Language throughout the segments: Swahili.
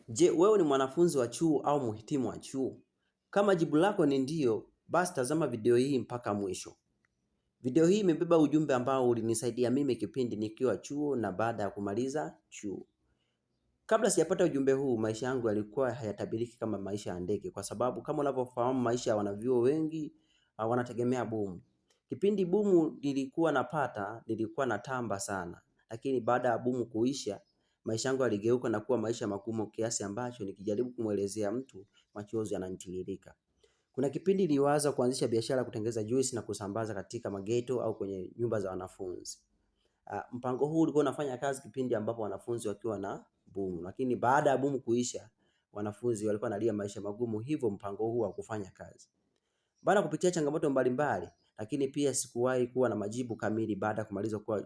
Je, wewe ni mwanafunzi wa chuo au mhitimu wa chuo? Kama jibu lako ni ndio, basi tazama video hii mpaka mwisho. Video hii imebeba ujumbe ambao ulinisaidia mimi kipindi nikiwa chuo na baada ya kumaliza chuo. Kabla sijapata ujumbe huu, maisha yangu yalikuwa hayatabiriki kama maisha ya ndege, kwa sababu kama unavyofahamu maisha ya wanavyuo wengi wanategemea boom. Kipindi boom nilikuwa napata, nilikuwa natamba sana, lakini baada ya boom kuisha, maisha yangu yaligeuka na kuwa maisha magumu kiasi ambacho nikijaribu kumwelezea mtu machozi yananitiririka. Kuna kipindi niliwaza kuanzisha biashara kutengeneza juice na kusambaza katika mageto au kwenye nyumba za wanafunzi. Mpango huu ulikuwa unafanya kazi kipindi ambapo wanafunzi wakiwa na boom, lakini baada ya boom kuisha, wanafunzi walikuwa wanalia maisha magumu, hivyo mpango huu haukufanya kazi. Baada kupitia changamoto mbalimbali, lakini pia sikuwahi kuwa na majibu kamili baada ya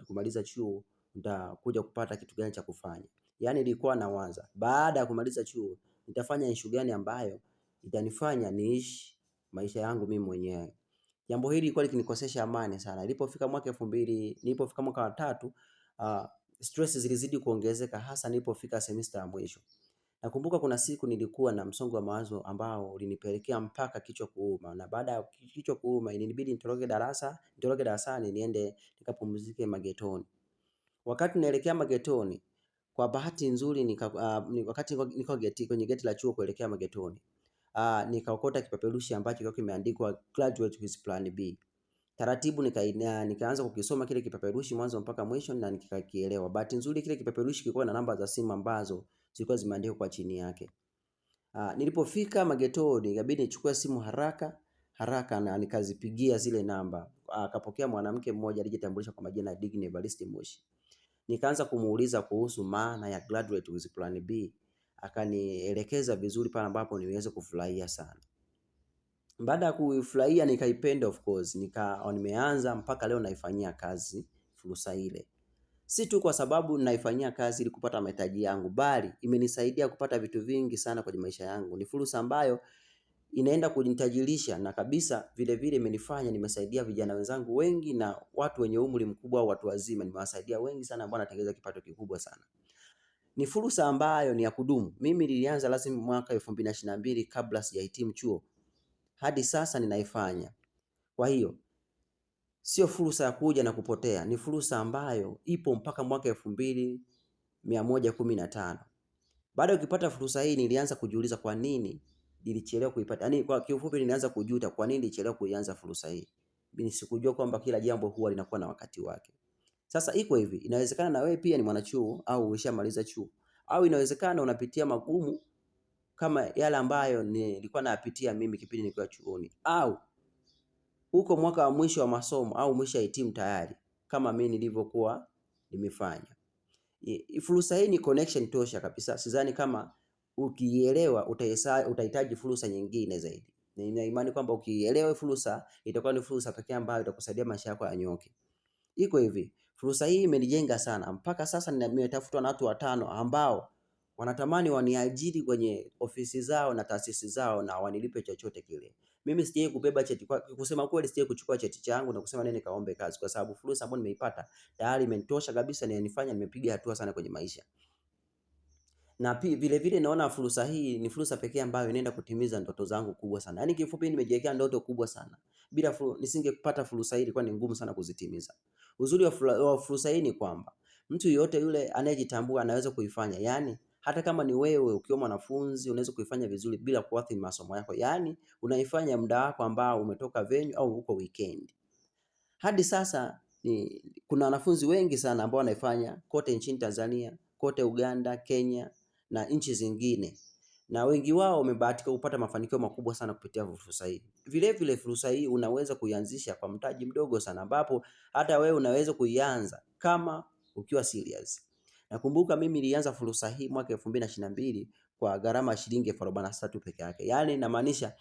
kumaliza chuo nitakuja kupata kitu gani cha kufanya. Yaani nilikuwa nawaza, baada ya kumaliza chuo nitafanya issue gani ambayo itanifanya niishi maisha yangu mimi mwenyewe. Jambo hili lilikuwa likinikosesha amani sana. Nilipofika mwaka wa tatu, stress zilizidi kuongezeka, hasa nilipofika semester ya mwisho. Nakumbuka kuna siku nilikuwa na msongo wa mawazo ambao ulinipelekea mpaka kichwa kuuma, na baada ya kichwa kuuma ilinibidi nitoroke darasani niende nikapumzike magetoni. Wakati naelekea magetoni, kwa bahati nzuri wakati niko kwenye geti la chuo kuelekea magetoni, nikaokota kipeperushi ambacho kilikuwa kimeandikwa graduate with plan B. Taratibu nikaanza kukisoma kile kipeperushi mwanzo mpaka mwisho na nikakielewa. Bahati nzuri kile kipeperushi kilikuwa na namba za simu ambazo zilikuwa zimeandikwa kwa chini yake. Nilipofika magetoni ikabidi nichukue simu haraka na nikazipigia zile namba. Akapokea mwanamke mmoja aliyejitambulisha kwa majina ya Digny Evariste Moshi. Nikaanza kumuuliza kuhusu maana ya graduate with plan B. Akanielekeza vizuri pale ambapo niweze kufurahia sana. Baada ya kuifurahia nikaipenda, of course, nimeanza mpaka leo naifanyia kazi fursa ile. Si tu kwa sababu naifanyia kazi ili kupata mahitaji yangu, bali imenisaidia kupata vitu vingi sana kwenye maisha yangu. Ni fursa ambayo inaenda kunitajirisha, na kabisa vile vile imenifanya nimesaidia vijana wenzangu wengi na watu wenye umri mkubwa au watu wazima, nimewasaidia wengi sana ambao wanatengeneza kipato kikubwa sana. Ni fursa ambayo ni ya kudumu. Mimi nilianza rasmi mwaka 2022 kabla sijahitimu chuo. Hadi sasa ninaifanya. Kwa hiyo sio fursa ya kuja na kupotea, ni fursa ambayo ipo mpaka mwaka 2115. Baada ya kupata fursa hii nilianza kujiuliza kwa nini nilichelewa kuipata. Yaani kwa kiufupi nilianza kujuta kwa nini nilichelewa kuianza fursa hii. Mimi sikujua kwamba kila jambo huwa linakuwa na wakati wake. Sasa iko hivi, inawezekana na wewe pia ni mwanachuo au umeshamaliza chuo, au inawezekana unapitia magumu kama yale ambayo nilikuwa nayapitia mimi kipindi nikiwa chuoni, au uko mwaka wa mwisho wa masomo au umeshahitimu tayari kama mimi nilivyokuwa nimefanya. Fursa hii ni connection tosha kabisa. Sidhani kama ukielewa utahitaji fursa nyingine zaidi. Nina imani kwamba ukielewa fursa itakuwa ni fursa pekee ambayo itakusaidia maisha yako yanyoke. Iko hivi, fursa hii imenijenga sana. Mpaka sasa nimetafutwa na watu 5 ambao wanatamani waniajiri kwenye ofisi zao na taasisi zao na wanilipe chochote kile. Mimi sijawahi kubeba cheti, kusema kweli sijawahi kuchukua cheti changu na kusema nini kaombe kazi, kwa sababu fursa ambayo nimeipata tayari imenitosha kabisa na inanifanya nimepiga hatua sana kwenye maisha. Na vile vile naona fursa hii ni fursa pekee ambayo inaenda kutimiza ndoto zangu kubwa sana. Yaani kifupi nimejiwekea ndoto kubwa sana. Bila nisingepata fursa hii ilikuwa ni ngumu sana kuzitimiza. Uzuri wa fursa hii ni kwamba mtu yote yule anayejitambua anaweza kuifanya. Yaani hata kama ni wewe ukiwa mwanafunzi unaweza kuifanya vizuri bila kuathiri masomo yako. Yaani unaifanya muda wako ambao umetoka venue au uko weekend. Hadi sasa kuna wanafunzi wengi sana ambao wanaifanya kote nchini Tanzania, kote Uganda, Kenya na nchi zingine. Na wengi wao wamebahatika kupata mafanikio makubwa sana kupitia fursa hii. Vile vile fursa hii unaweza kuianzisha kwa mtaji mdogo sana, ambapo hata wewe unaweza kuianza kama ukiwa serious. Nakumbuka mimi nilianza fursa hii mwaka 2022 kwa gharama ya shilingi 43 peke yake. Yaani inamaanisha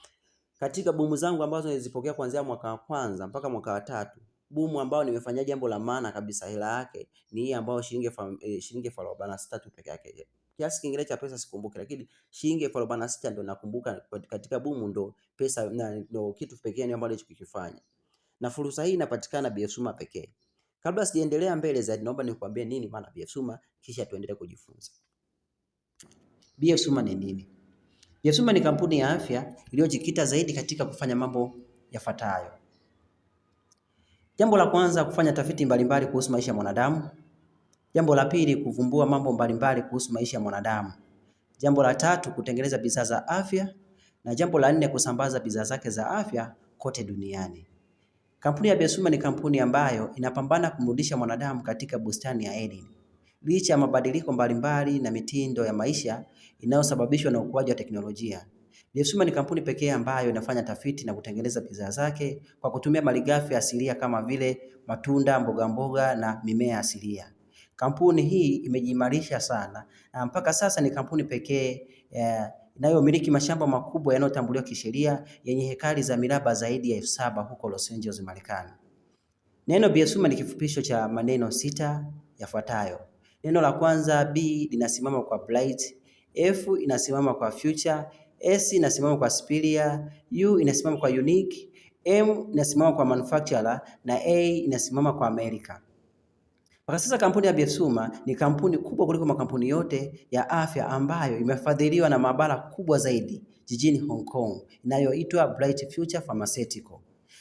katika bumu zangu ambazo nilizipokea kuanzia mwaka wa kwanza mpaka mwaka wa 3, bumu ambao nimefanya jambo la maana kabisa, hela yake ni hii ambayo shilingi 43 peke yake. Kiasi kingine cha pesa sikumbuki, lakini shilingi 46 ndo nakumbuka katika bumu, ndo pesa na ndo kitu pekee ambacho nilichokifanya. Na fursa hii inapatikana BF Suma pekee. Kabla sijaendelea mbele zaidi, naomba nikwambie nini maana BF Suma, kisha tuendelee kujifunza. BF Suma ni nini? BF Suma ni kampuni ya afya iliyojikita zaidi katika kufanya mambo yafuatayo. Jambo la kwanza, kufanya tafiti mbalimbali kuhusu maisha ya mwanadamu. Jambo la pili, kuvumbua mambo mbalimbali kuhusu maisha ya mwanadamu. Jambo la tatu, kutengeneza bidhaa za afya, na jambo la nne, kusambaza bidhaa zake za afya kote duniani. Kampuni ya BF Suma ni kampuni ambayo inapambana kumrudisha mwanadamu katika bustani ya Eden. Licha ya mabadiliko mbalimbali na mitindo ya maisha inayosababishwa na ukuaji wa teknolojia, BF Suma ni kampuni pekee ambayo inafanya tafiti na kutengeneza bidhaa zake kwa kutumia malighafi asilia kama vile matunda, mboga mboga na mimea asilia. Kampuni hii imejiimarisha sana na mpaka sasa ni kampuni pekee inayomiliki mashamba makubwa yanayotambuliwa kisheria yenye hekari za miraba zaidi ya 7,000 huko Los Angeles, Marekani. Neno BF Suma ni kifupisho cha maneno 6 yafuatayo. Neno la kwanza B linasimama kwa bright, F inasimama kwa future, S inasimama kwa superior, U inasimama kwa unique, M inasimama kwa manufacturer na A inasimama kwa America. Mpaka sasa kampuni ya BF Suma ni kampuni kubwa kuliko makampuni yote ya afya ambayo imefadhiliwa na maabara kubwa zaidi jijini Hong Kong inayoitwa Bright Future Pharmaceutical.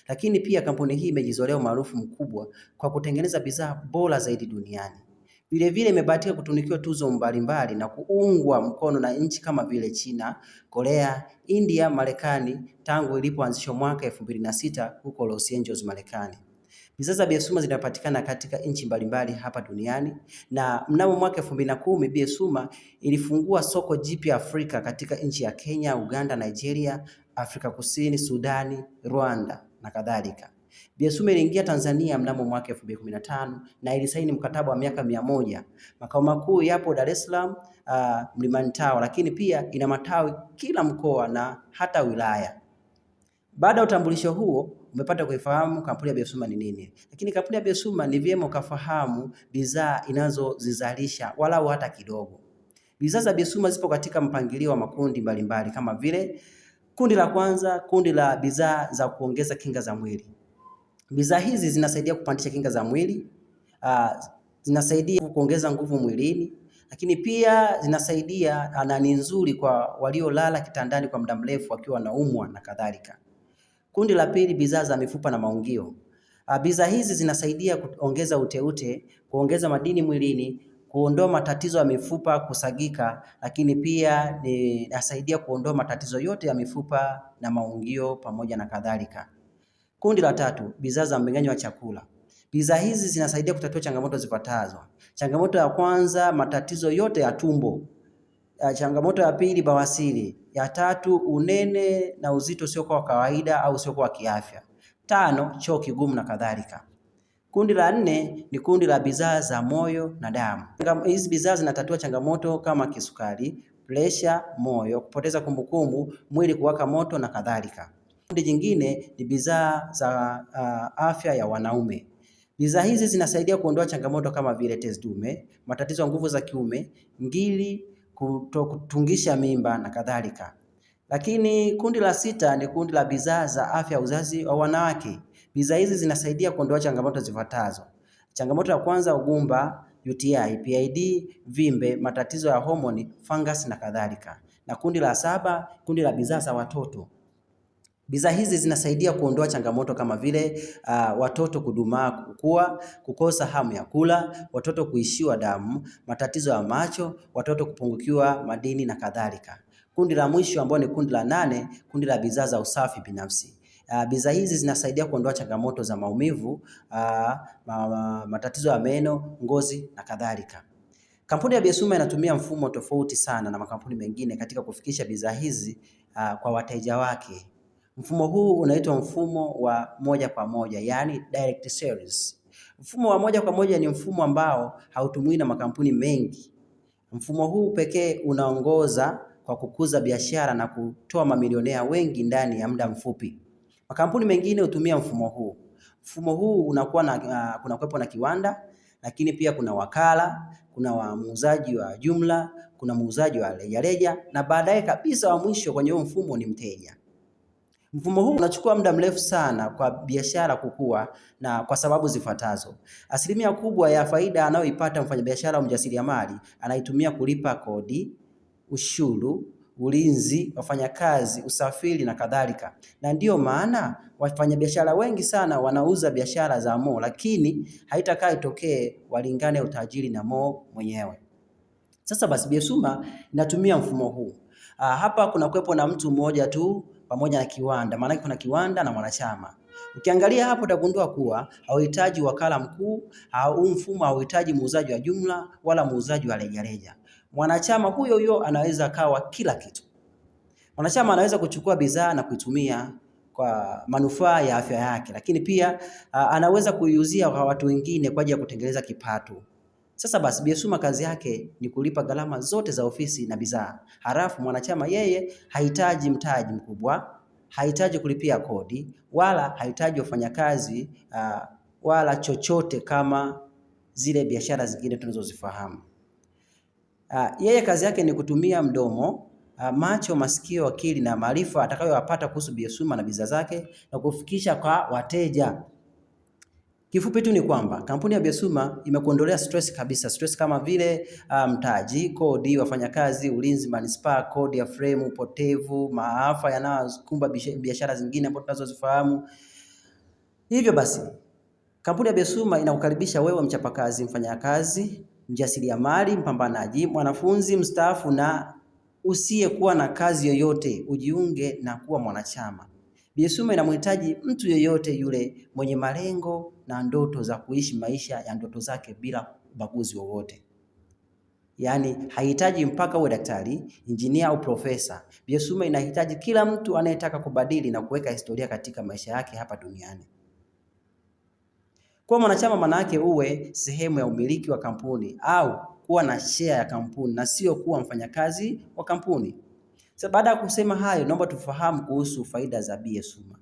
Lakini pia kampuni hii imejizolea umaarufu mkubwa kwa kutengeneza bidhaa bora zaidi duniani. Vilevile imebahatika kutunikiwa tuzo mbalimbali na kuungwa mkono na nchi kama vile China, Korea, India, Marekani tangu ilipoanzishwa mwaka 2006 huko Los Angeles, Marekani. Bidhaa za BF Suma zinapatikana katika nchi mbalimbali hapa duniani na mnamo mwaka 2010 BF Suma ilifungua soko jipya Afrika katika nchi ya Kenya, Uganda, Nigeria, Afrika Kusini, Sudani, Rwanda na kadhalika. BF Suma iliingia Tanzania mnamo mwaka 2015 na ilisaini mkataba wa miaka 100. Makao makuu yapo Dar es Salaam, Mlimani Tower, lakini pia ina matawi kila mkoa na hata wilaya. Baada ya utambulisho huo umepata kuifahamu kampuni ya BF Suma ni nini. Lakini kampuni ya BF Suma ni vyema ukafahamu bidhaa inazozizalisha walau hata kidogo. Bidhaa za BF Suma zipo katika mpangilio wa makundi mbalimbali kama vile kundi la kwanza, kundi la bidhaa za kuongeza kinga za mwili. Bidhaa hizi zinasaidia kupandisha kinga za mwili, zinasaidia kuongeza nguvu mwilini, lakini pia zinasaidia na ni nzuri kwa waliolala kitandani kwa muda mrefu wakiwa wanaumwa na kadhalika. Kundi la pili, bidhaa za mifupa na maungio. Bidhaa hizi zinasaidia kuongeza uteute, kuongeza madini mwilini, kuondoa matatizo ya mifupa kusagika, lakini pia inasaidia kuondoa matatizo yote ya mifupa na maungio pamoja na kadhalika. Kundi la tatu, bidhaa za mmeng'enyo wa chakula. Bidhaa hizi zinasaidia kutatua changamoto zifuatazo. Changamoto ya kwanza, matatizo yote ya tumbo. Changamoto ya pili, bawasiri. Ya tatu, unene na uzito sio kwa kawaida au sio kwa kiafya. Tano, choo kigumu na kadhalika. Kundi la nne ni kundi la bidhaa za moyo na damu. Hizi bidhaa zinatatua changamoto kama kisukari, presha, moyo, kupoteza kumbukumbu, mwili kuwaka moto na kadhalika. Kundi jingine ni bidhaa za afya ya wanaume. Bidhaa hizi zinasaidia kuondoa changamoto kama vile tezi dume, matatizo ya nguvu za kiume, ngiri, kutungisha mimba na kadhalika. Lakini kundi la sita ni kundi la bidhaa za afya ya uzazi wa wanawake. Bidhaa hizi zinasaidia kuondoa changamoto zifuatazo. Changamoto ya kwanza, ugumba, UTI, PID, vimbe, matatizo ya homoni, fungus na kadhalika. Na kundi la saba, kundi la bidhaa za watoto. Bidhaa hizi zinasaidia kuondoa changamoto kama vile watoto kudumaa kukua, kukosa hamu ya kula, watoto kuishiwa damu, matatizo ya macho, watoto kupungukiwa madini na kadhalika. Kundi la mwisho ambao ni kundi la 8, kundi la bidhaa za usafi binafsi. Bidhaa hizi zinasaidia kuondoa changamoto za maumivu, matatizo ya meno, ngozi na kadhalika. Kampuni ya BF Suma inatumia mfumo tofauti sana na makampuni mengine katika kufikisha bidhaa hizi kwa wateja wake. Mfumo huu unaitwa mfumo wa moja kwa moja, yani direct sales. Mfumo wa moja kwa moja ni mfumo ambao hautumiwi na makampuni mengi. Mfumo huu pekee unaongoza kwa kukuza biashara na kutoa mamilionea wengi ndani ya muda mfupi. Makampuni mengine hutumia mfumo huu. Mfumo huu kuna kuwepo na kiwanda, lakini pia kuna wakala, kuna muuzaji wa jumla, kuna muuzaji wa rejareja na baadaye kabisa wa mwisho kwenye huo mfumo ni mteja. Mfumo huu unachukua muda mrefu sana kwa biashara kukua na kwa sababu zifuatazo. Asilimia kubwa ya faida anayoipata mfanyabiashara au mjasiriamali anaitumia kulipa kodi, ushuru, ulinzi, wafanyakazi, usafiri na kadhalika. Na ndiyo maana wafanyabiashara wengi sana wanauza biashara za Mo, lakini haitakaa itokee walingane utajiri na Mo mwenyewe. Sasa basi Biesuma inatumia mfumo huu. Hapa kuna kuwepo na mtu mmoja tu pamoja na kiwanda, maana kuna kiwanda na mwanachama. Ukiangalia hapo utagundua kuwa hauhitaji wakala mkuu, au mfumo hauhitaji muuzaji wa jumla wala muuzaji wa rejareja. Mwanachama huyo huyo anaweza kawa kila kitu. Mwanachama anaweza kuchukua bidhaa na kuitumia kwa manufaa ya afya yake, lakini pia anaweza kuiuzia kwa watu wengine kwa ajili ya kutengeneza kipato. Sasa basi Biesuma kazi yake ni kulipa gharama zote za ofisi na bidhaa. Halafu mwanachama yeye hahitaji mtaji mkubwa, hahitaji kulipia kodi, wala hahitaji wafanyakazi wala chochote kama zile biashara zingine tunazozifahamu. Yeye kazi yake ni kutumia mdomo, macho, masikio, akili na maarifa atakayoyapata kuhusu Biesuma na bidhaa zake na kufikisha kwa wateja. Kifupi tu ni kwamba kampuni ya Biesuma imekuondolea stress kabisa, stress kama vile mtaji, kodi, wafanyakazi, ulinzi, manispaa, kodi ya fremu, upotevu, maafa yanayokumba biashara zingine ambazo tunazozifahamu. Hivyo basi kampuni ya Biesuma inakukaribisha wewe mchapakazi, mfanyakazi, mjasiriamali, mpambanaji, mwanafunzi mstaafu na usiyekuwa na kazi yoyote ujiunge na kuwa mwanachama. Biesuma inamhitaji mtu yeyote yule mwenye malengo na ndoto za kuishi maisha ya ndoto zake bila ubaguzi wowote. Yaani haihitaji mpaka uwe daktari, injinia au profesa. Biesuma inahitaji kila mtu anayetaka kubadili na kuweka historia katika maisha yake hapa duniani. Kuwa mwanachama maana yake uwe sehemu ya umiliki wa kampuni au kuwa na share ya kampuni na sio kuwa mfanyakazi wa kampuni. Sasa baada ya kusema hayo, naomba tufahamu kuhusu faida za Biesuma.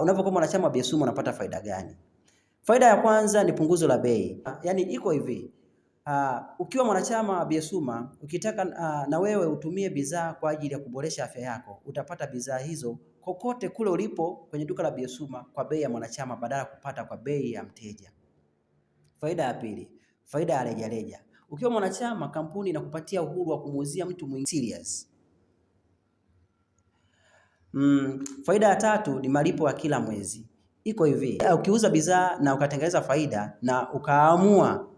Unapokuwa mwanachama wa Biesuma unapata faida gani? Faida ya kwanza ni punguzo la bei. Yaani iko hivi. Ukiwa mwanachama wa Biesuma, ukitaka na wewe utumie bidhaa kwa ajili ya kuboresha afya yako, utapata bidhaa hizo kokote kule ulipo kwenye duka la Biesuma kwa bei ya mwanachama badala ya kupata kwa bei ya mteja. Faida ya pili, faida ya rejareja. Ukiwa mwanachama, kampuni inakupatia uhuru wa kumuuzia mtu mwingine serious. Faida ya tatu ni malipo ya kila mwezi. Iko hivi, ukiuza bidhaa na ukatengeneza faida na ukaamua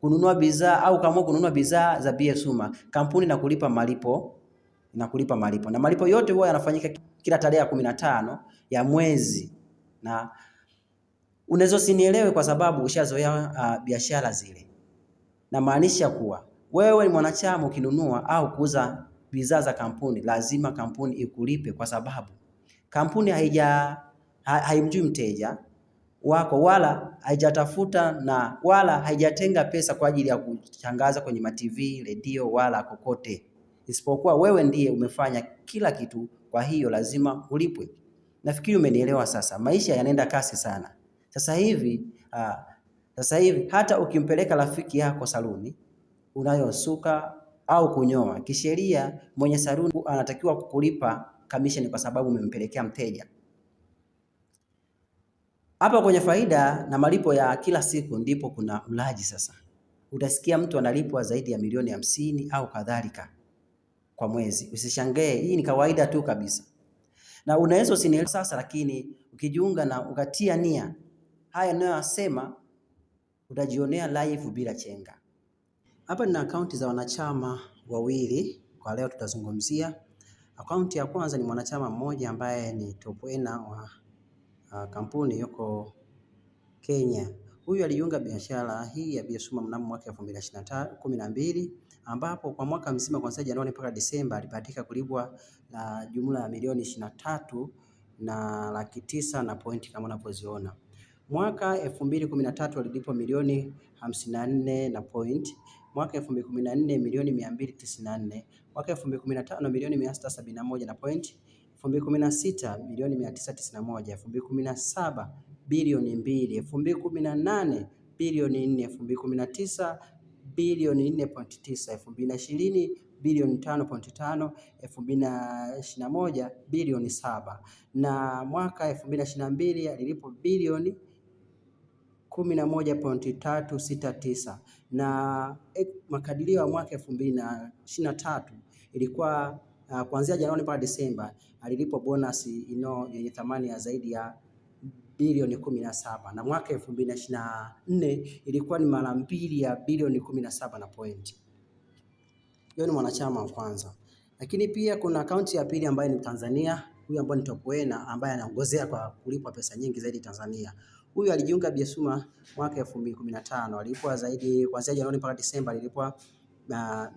kununua bidhaa au kaamua kununua bidhaa za Biesuma, kampuni inakulipa malipo na malipo yote huwa yanafanyika kila tarehe ya 15 ya mwezi, na unaweza usinielewe kwa sababu ushazoea biashara zile. Na maanisha kuwa wewe ni mwanachama, ukinunua au kuuza bidhaa za kampuni lazima kampuni ikulipe, kwa sababu kampuni haimjui mteja wako wala haijatafuta na wala haijatenga pesa kwa ajili ya kutangaza kwenye ma-TV, redio wala kokote, isipokuwa wewe ndiye umefanya kila kitu. Kwa hiyo lazima ulipwe. Nafikiri umenielewa sasa. Maisha yanaenda kasi sana sasa hivi. Hata ukimpeleka rafiki yako saluni unayosuka au kunyoa, kisheria mwenye saluni anatakiwa kukulipa commission kwa sababu umempelekea mteja. Hapa kwenye faida na malipo ya kila siku ndipo kuna ulaji sasa. Utasikia mtu analipwa zaidi ya milioni 50 au kadhalika kwa mwezi. Usishangae, hii ni kawaida tu kabisa. Na unaweza usinielewe sasa, lakini ukijiunga na ukatia nia haya ninayosema, utajionea live bila chenga. Hapa nina akaunti za wanachama wawili kwa leo tutazungumzia. Akaunti ya kwanza ni mwanachama mmoja ambaye ni top earner wa kampuni yuko Kenya. Huyu alijiunga biashara hii ya Biesuma mnamo mwaka 2012, ambapo kwa mwaka mzima kuanzia Januari mpaka Disemba alibahatika kulipwa na jumla ya milioni 23 na laki 9 na pointi kama unavyoziona. Mwaka 2013 alilipwa milioni 54 na point. Mwaka 2014 milioni 294. Mwaka 2015 milioni 671 na point. 2016 milioni 991. 2017 bilioni 2. 2018 bilioni 4. 2019 bilioni 4.9. 2020 bilioni 5.5. 2021 bilioni 7. Na mwaka 2022 alilipwa bilioni 11.369 na makadirio ya mwaka 2023 ilikuwa kuanzia Januari mpaka Disemba alilipwa bonus yenye thamani ya zaidi ya bilioni 17 na mwaka 2024 ilikuwa ni mara mbili ya bilioni 17 na point. Hiyo ni mwanachama wa kwanza. Lakini pia kuna akaunti ya pili ambayo ni Tanzania, huyu ambaye ni top earner ambaye anaongozea kwa kulipwa pesa nyingi zaidi Tanzania. Huyu alijiunga Biasuma mwaka 2015, alipwa zaidi kuanzia Januari mpaka Disemba alipwa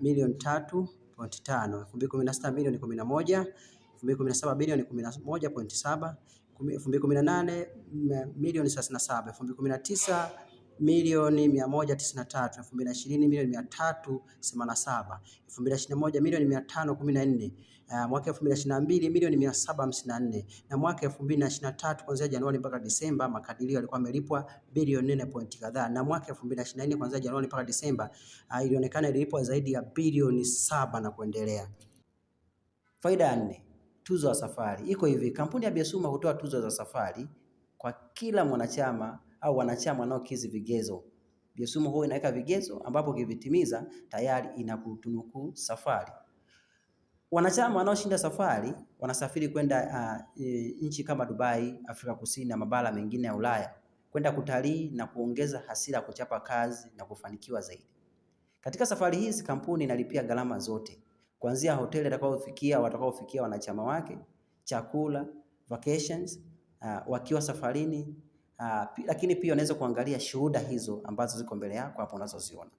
milioni 3.5, 2016 milioni 11, 2017 bilioni 11.7, 2018 milioni 37, 2019 milioni 193, 2020 milioni 387, 2021 milioni 514, mwaka 2022 milioni 754 na mwaka 2023 kuanzia Januari mpaka Disemba makadirio yalikuwa amelipwa bilioni 4 point kadhaa, na mwaka 2024 kuanzia Januari mpaka Disemba ilionekana ilipwa zaidi ya bilioni 7 na kuendelea. Faida ya 4, tuzo ya safari. Iko hivi, kampuni ya Biasuma hutoa tuzo za safari kwa kila mwanachama au wanachama wanaokidhi vigezo. Biasuma huwa inaweka vigezo ambapo ukivitimiza tayari inakutunuku safari. Wanachama wanaoshinda safari wanasafiri kwenda nchi kama Dubai, Afrika Kusini na mabara mengine ya Ulaya kwenda kutalii na kuongeza hasira ya kuchapa kazi na kufanikiwa zaidi. Katika safari hizi kampuni inalipia gharama zote, kuanzia hoteli watakaofikia wanachama wake, chakula, vacations, wakiwa safarini, lakini pia unaweza kuangalia shuhuda hizo ambazo ziko mbele yako hapo unazoziona.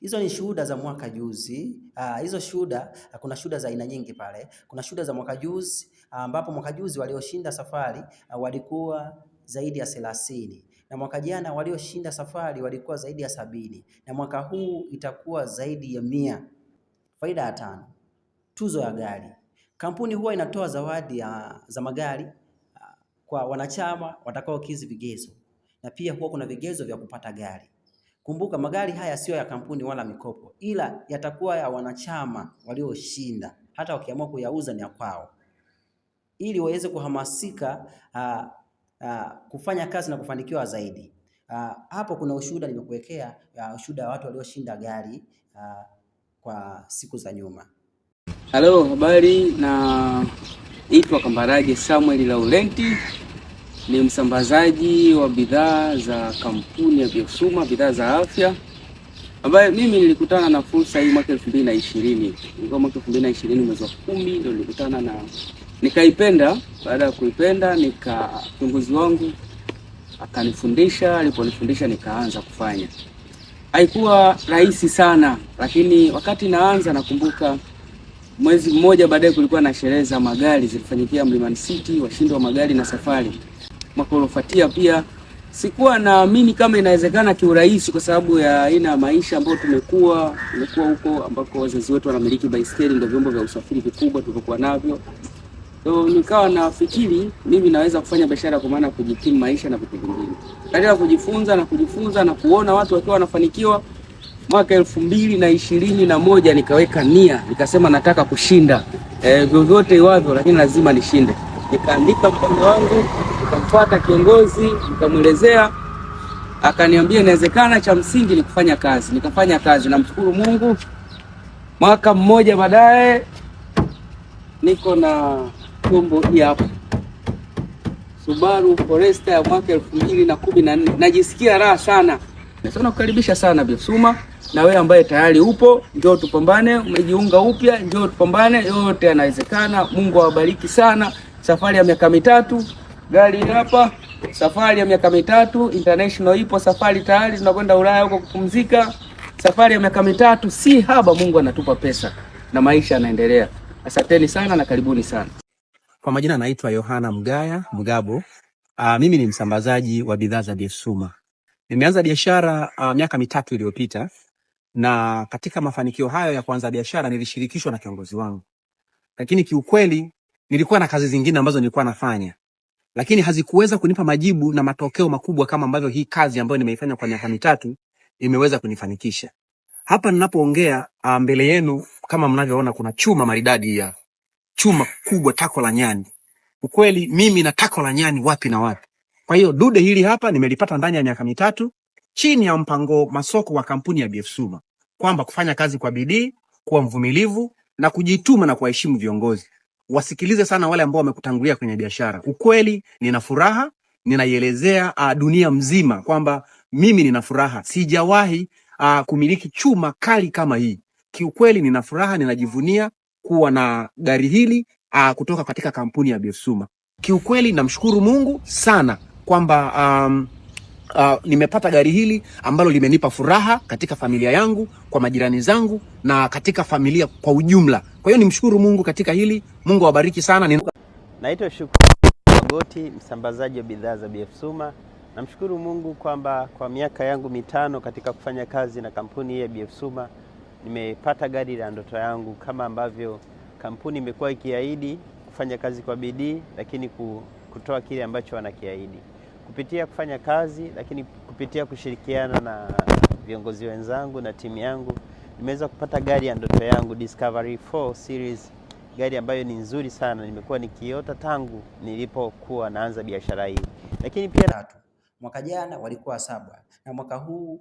Hizo ni shuhuda za mwaka juzi. Hizo shuhuda, kuna shuhuda za aina nyingi pale. Kuna shuhuda za mwaka juzi ambapo mwaka juzi walioshinda safari walikuwa zaidi ya 30, na mwaka jana walioshinda safari walikuwa zaidi ya 70, na mwaka huu itakuwa zaidi ya 100. Faida ya 5, tuzo ya gari. Kampuni huwa inatoa zawadi za magari kwa wanachama watakaokidhi vigezo, na pia huwa kuna vigezo vya kupata gari. Kumbuka magari haya sio ya kampuni wala mikopo, ila yatakuwa ya wanachama walioshinda. Hata wakiamua kuyauza ni ya kwao, ili waweze kuhamasika kufanya kazi na kufanikiwa zaidi. Hapo kuna ushuhuda nimekuwekea, ushuhuda wa watu walioshinda gari kwa siku za nyuma. Halo, habari, na naitwa Kambarage Samuel Laurenti, ni msambazaji wa bidhaa za kampuni ya Biasuma, bidhaa za afya, ambaye mimi nilikutana na fursa hii mwaka 2020. Nilikuwa mwaka 2020 mwezi wa 10 ndio nilikutana na nikaipenda. Baada ya kuipenda kiongozi wangu akanifundisha, aliponifundisha nikaanza kufanya. Haikuwa rahisi sana, lakini wakati naanza nakumbuka mwezi mmoja baadaye kulikuwa na sherehe za magari zilifanyikia Mlimani City, washindi wa magari na safari. Mwaka uliofuatia pia sikuwa naamini kama inawezekana kiurahisi, kwa sababu ya aina ya maisha ambayo tumekuwa huko, ambako wazazi wetu wanamiliki baiskeli, ndio vyombo vya usafiri vikubwa tulivyokuwa navyo. So nikawa nafikiri mimi naweza kufanya biashara kwa maana kujikimu maisha na vitu vingine. Katika kujifunza na kuona watu wakiwa wanafanikiwa, mwaka 2021 nikaweka nia, nikasema nataka kushinda vyovyote iwavyo, lakini lazima nishinde. Nikaandika mpango wangu, nikamfuata kiongozi, nikamwelezea, akaniambia inawezekana, cha msingi ni kufanya kazi. Nikafanya kazi, namshukuru Mungu. Mwaka mmoja baadaye niko na chombo hii hapa, Subaru Forester ya mwaka 2014. Najisikia raha sana. Nasema kukaribisha sana Biasuma, na wewe ambaye tayari upo, njoo tupambane. Umejiunga upya, njoo tupambane, yote yanawezekana. Mungu awabariki sana. Safari ya miaka 3, gari hapa. Safari ya miaka 3 international ipo, safari tayari tunakwenda Ulaya huko kupumzika. Safari ya miaka 3 si haba, Mungu anatupa pesa na maisha yanaendelea. Asanteni sana na karibuni sana. Kwa majina naitwa Yohana Mgabo. Mimi ni msambazaji wa bidhaa za Biasuma. Nimeanza biashara miaka 3 iliyopita, na katika mafanikio hayo ya kuanza biashara nilishirikishwa na kiongozi wangu. Lakini kiukweli nilikuwa na kazi zingine ambazo nilikuwa nafanya, lakini hazikuweza kunipa majibu na matokeo makubwa kama ambavyo hii kazi ambayo nimeifanya kwa miaka 3 imeweza kunifanikisha. Hapa ninapoongea mbele yenu, kama mnavyoona, kuna chuma maridadi ya chuma kubwa, tako la nyani. Ukweli mimi na tako la nyani wapi na wapi. Kwa hiyo dude hili hapa nimelipata ndani ya miaka 3 chini ya mpango masoko wa kampuni ya Biasuma, kwamba kufanya kazi kwa bidii, kuwa mvumilivu na kujituma na kuwaheshimu viongozi. Wasikilize sana wale ambao wamekutangulia kwenye biashara. Ukweli nina furaha, ninaielezea dunia mzima kwamba mimi nina furaha. Sijawahi kumiliki chuma kali kama hii. Kiukweli nina furaha, ninajivunia kuwa na gari hili kutoka katika kampuni ya BF Suma. Kiukweli namshukuru Mungu sana kwamba nimepata gari hili ambalo limenipa furaha katika familia yangu, kwa majirani zangu na katika familia kwa ujumla. Kwa hiyo nimshukuru Mungu katika hili. Mungu awabariki sana. Naitwa Shukrani Magoti, msambazaji wa bidhaa za BF Suma. Namshukuru Mungu kwamba kwa miaka yangu 5 katika kufanya kazi na kampuni hii ya BF Suma nimepata gari la ndoto yangu, kama ambavyo kampuni imekuwa ikiahidi kufanya kazi kwa bidii, lakini kutoa kile ambacho wanakiahidi. Kupitia kufanya kazi, lakini kupitia kushirikiana na viongozi wenzangu na timu yangu, nimeweza kupata gari ya ndoto yangu, Discovery 4 Series, gari ambayo ni nzuri sana. Nimekuwa nikiota tangu nilipokuwa naanza biashara hii. Lakini pia mwaka jana walikuwa 7 na mwaka huu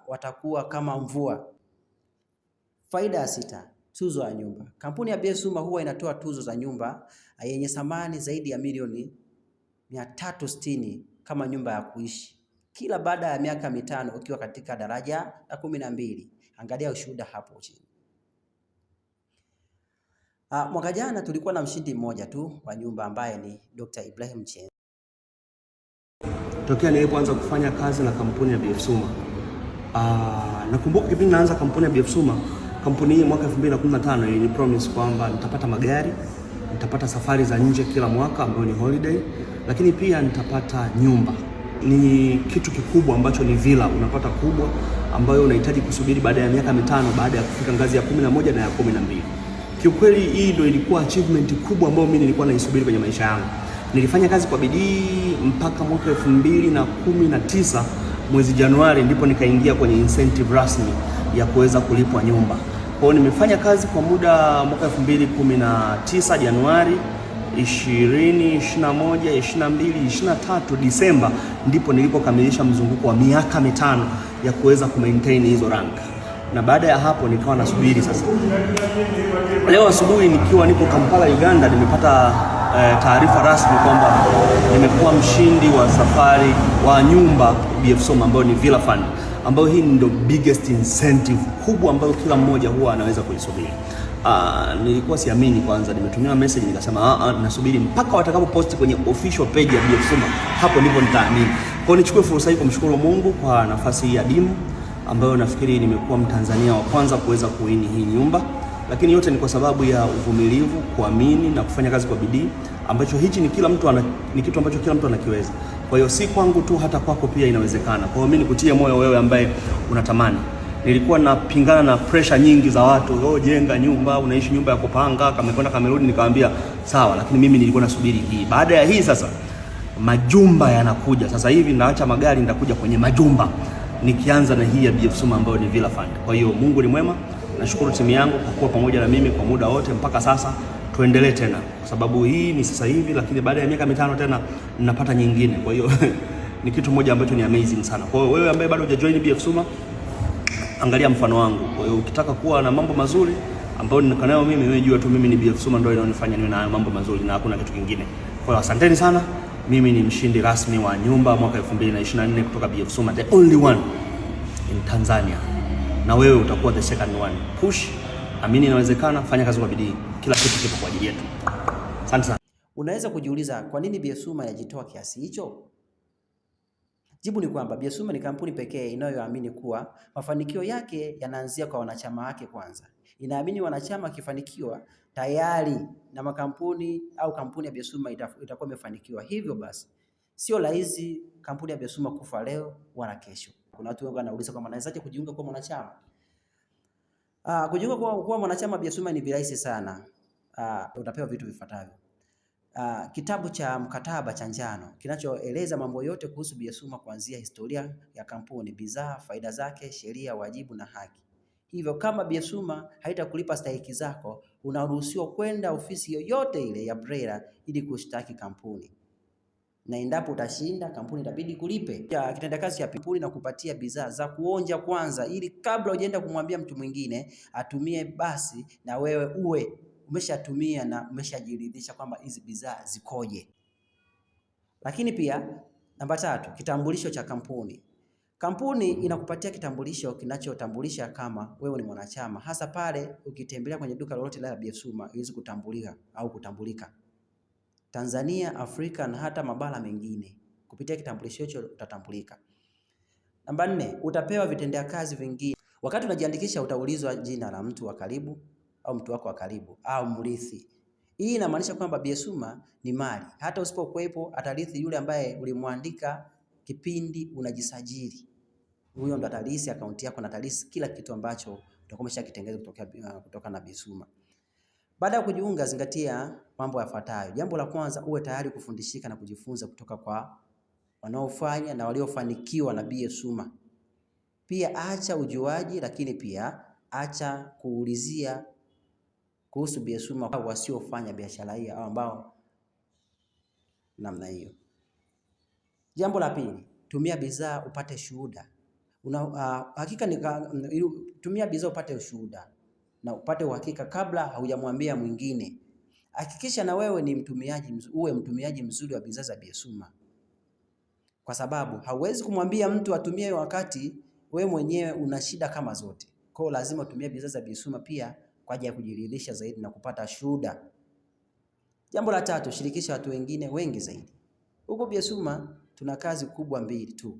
watakuwa kama mvua. Faida ya 6, tuzo ya nyumba. Kampuni ya BF Suma huwa inatoa tuzo za nyumba yenye thamani zaidi ya milioni 360 kama nyumba ya kuishi kila baada ya miaka 5 ukiwa katika daraja la 12. Angalia ushuhuda hapo chini. Mwaka jana tulikuwa na mshindi mmoja tu wa nyumba ambaye ni Dr. Ibrahim Chen. Tokea nilipoanza kufanya kazi na kampuni ya BF Suma, nakumbuka kipindi naanza kampuni ya BF Suma, kampuni hii mwaka 2015 ilini promise kwamba nitapata magari, nitapata safari za nje kila mwaka ambayo ni holiday, lakini pia nitapata nyumba. Ni kitu kikubwa ambacho ni villa unapata kubwa ambayo unahitaji kusubiri baada ya miaka 5 baada ya kufika ngazi ya 11 na ya 12. Kiukweli hii ndio ilikuwa achievement kubwa ambayo mimi nilikuwa naisubiri kwenye maisha yangu. Nilifanya kazi kwa bidii mpaka mwaka 2019 mwezi Januari ndipo nikaingia kwenye incentive rasmi ya kuweza kulipwa nyumba. Kwa hiyo nimefanya kazi kwa muda mwaka 2019 Januari, 20, 21, 22, 23 Disemba ndipo nilipokamilisha mzunguko wa miaka 5 ya kuweza kumaintain hizo rank. Na baada ya hapo nikawa nasubiri sasa. Leo asubuhi nikiwa niko Kampala, Uganda, nimepata taarifa rasmi kwamba nimekuwa mshindi wa safari wa nyumba BF Suma ambayo ni Villa Fund, ambayo hii ndio biggest incentive kubwa ambayo kila mmoja huwa anaweza kuisubiri. Nilikuwa siamini kwanza, nimetumiwa message nikasema nasubiri mpaka watakapo post kwenye official page ya BF Suma, hapo ndipo nitaamini. Kwa hiyo nichukue fursa hii kumshukuru Mungu kwa nafasi hii adimu ambayo nafikiri nimekuwa Mtanzania wa kwanza kuweza kuwini hii nyumba, lakini yote ni kwa sababu ya uvumilivu, kuamini na kufanya kazi kwa bidii, ambacho hichi ni kitu ambacho kila mtu anakiweza. Kwa hiyo si kwangu tu, hata kwako pia inawezekana. Kwa hiyo mimi nikutie moyo wewe ambaye unatamani. Nilikuwa napingana na pressure nyingi za watu, jenga nyumba, unaishi nyumba ya kupanga, kamekwenda kamerudi, nikamwambia sawa, lakini mimi nilikuwa nasubiri hii. Baada ya hii sasa majumba yanakuja. Sasa hivi naacha magari, nitakuja kwenye majumba, nikianza na hii ya BF Suma ambayo ni Villa Fund. Kwa hiyo Mungu ni mwema. Nashukuru timu yangu kwa kuwa pamoja na mimi kwa muda wote mpaka sasa. Tuendelee tena, kwa sababu hii ni sasa hivi, lakini baada ya miaka 5 tena ninapata nyingine. Kwa hiyo ni kitu moja ambacho ni amazing sana. Kwa hiyo wewe ambaye bado hujajoin BF Suma, angalia mfano wangu. Kwa hiyo ukitaka kuwa na mambo mazuri ambayo niko nayo mimi, wewe jua tu mimi ni BF Suma ndio inaonifanya niwe na mambo mazuri na hakuna kitu kingine. Kwa hiyo asanteni sana. Mimi ni mshindi rasmi wa nyumba mwaka 2024 kutoka BF Suma, the only one in Tanzania. Na wewe utakuwa the second one. Push, amini inawezekana, fanya kazi kwa bidii. Kila kitu kipo kwa ajili yetu. Asante sana. Unaweza kujiuliza kwa nini BF Suma yajitoa kiasi hicho? Jibu ni kwamba BF Suma ni kampuni pekee inayoamini kuwa mafanikio yake yanaanzia kwa wanachama wake kwanza. Inaamini wanachama kifanikiwa tayari na makampuni au kampuni ya BF Suma itakuwa imefanikiwa. Hivyo basi sio rahisi kampuni ya BF Suma kufa leo wala kesho. Kuna watu wengi wanauliza kwamba nawezaje kujiunga kuwa mwanachama? Kujiunga kuwa mwanachama BF Suma ni virahisi sana. Utapewa vitu vifuatavyo. Kitabu cha mkataba cha njano kinachoeleza mambo yote kuhusu BF Suma, kuanzia historia ya kampuni, bidhaa, faida zake, sheria, wajibu na haki. Hivyo kama BF Suma haitakulipa stahiki zako, unaruhusiwa kwenda ofisi yoyote ile ya BRELA ili kushtaki kampuni. na endapo utashinda, kampuni itabidi kulipe. Kitendea kazi cha kampuni na kupatia bidhaa za kuonja kwanza, ili kabla hujaenda kumwambia mtu mwingine atumie, basi na wewe uwe umeshatumia na umeshajiridhisha kwamba hizi bidhaa zikoje. Lakini pia namba 3, kitambulisho cha kampuni. Kampuni inakupatia kitambulisho kinachotambulisha kama wewe ni mwanachama, hasa pale ukitembelea kwenye duka lolote la BF Suma ili kutambulika au kutambulika Tanzania, Afrika na hata mabara mengine. Kupitia kitambulisho hicho utatambulika. Namba 4, utapewa vitendea kazi vingine. Wakati unajiandikisha utaulizwa jina la mtu wa karibu au mtu wako wa karibu au mrithi. Hii inamaanisha kwamba BF Suma ni mali. Hata usipokuwepo atarithi yule ambaye ulimwandika kipindi unajisajili. Huyo ndo atalisi akaunti yako na atalisi kila kitu ambacho utakuwa umeshakitengeneza kutoka na BF Suma. Baada ya kujiunga, zingatia mambo yafuatayo. Jambo la kwanza, uwe tayari kufundishika na kujifunza kutoka kwa wanaofanya na waliofanikiwa na BF Suma. Pia acha ujuaji, lakini pia acha kuulizia kuhusu BF Suma kwa wasiofanya biashara hii au ambao namna hiyo. Jambo la pili, tumia bidhaa upate shuhuda. Tumia bidhaa upate ushuhuda na upate uhakika kabla haujamwambia mwingine. Hakikisha na wewe ni uwe mtumiaji mzuri wa bidhaa za BF Suma, kwa sababu hauwezi kumwambia mtu atumie wakati wewe mwenyewe una shida kama zote. Kwa hiyo lazima utumie bidhaa za BF Suma pia kwa ajili ya kujiridhisha zaidi na kupata shuhuda. Jambo la tatu, shirikisha watu wengine wengi zaidi. Huko BF Suma tuna kazi kubwa mbili tu: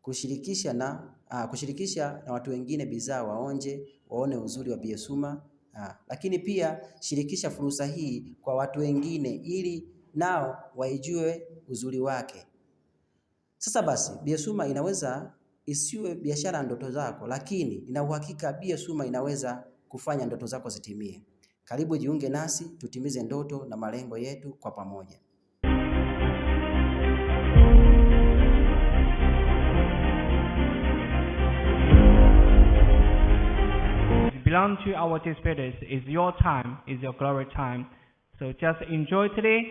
kushirikisha na watu wengine bidhaa waonje, waone uzuri wa BF Suma, lakini pia shirikisha fursa hii kwa watu wengine ili nao waijue uzuri wake. Sasa basi, BF Suma inaweza isiwe biashara ndoto zako, lakini ina uhakika BF Suma inaweza kufanya ndoto zako zitimie. Karibu jiunge nasi, tutimize ndoto na malengo yetu kwa pamoja. Belong to our participants. Is your time, is your glory time. So just enjoy today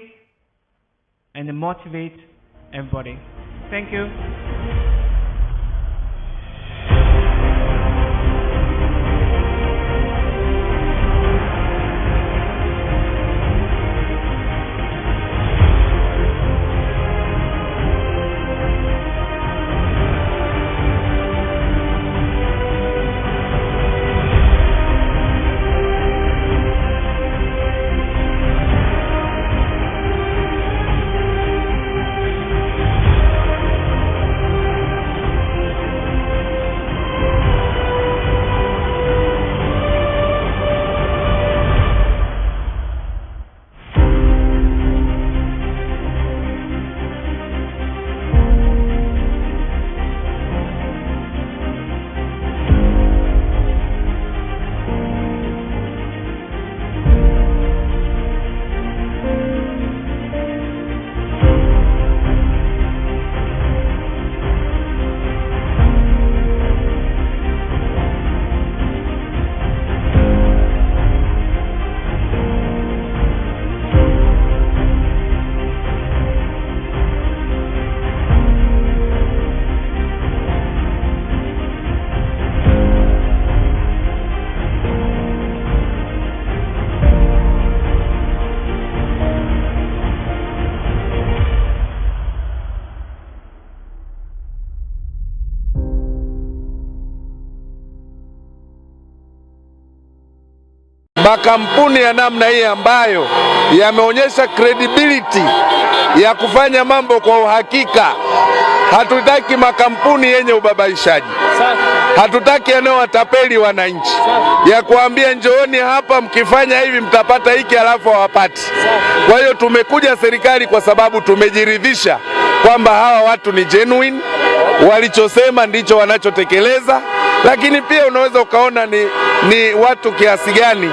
and motivate everybody. Thank you. Makampuni ya namna hii ambayo yameonyesha credibility ya kufanya mambo kwa uhakika. Hatutaki makampuni yenye ubabaishaji. Hatutaki yanayowatapeli wananchi, ya kuambia njooni hapa mkifanya hivi mtapata hiki alafu hawapati. Kwa hiyo tumekuja serikali kwa sababu tumejiridhisha kwamba hawa watu ni genuine, walichosema ndicho wanachotekeleza, lakini pia unaweza ukaona ni watu kiasi gani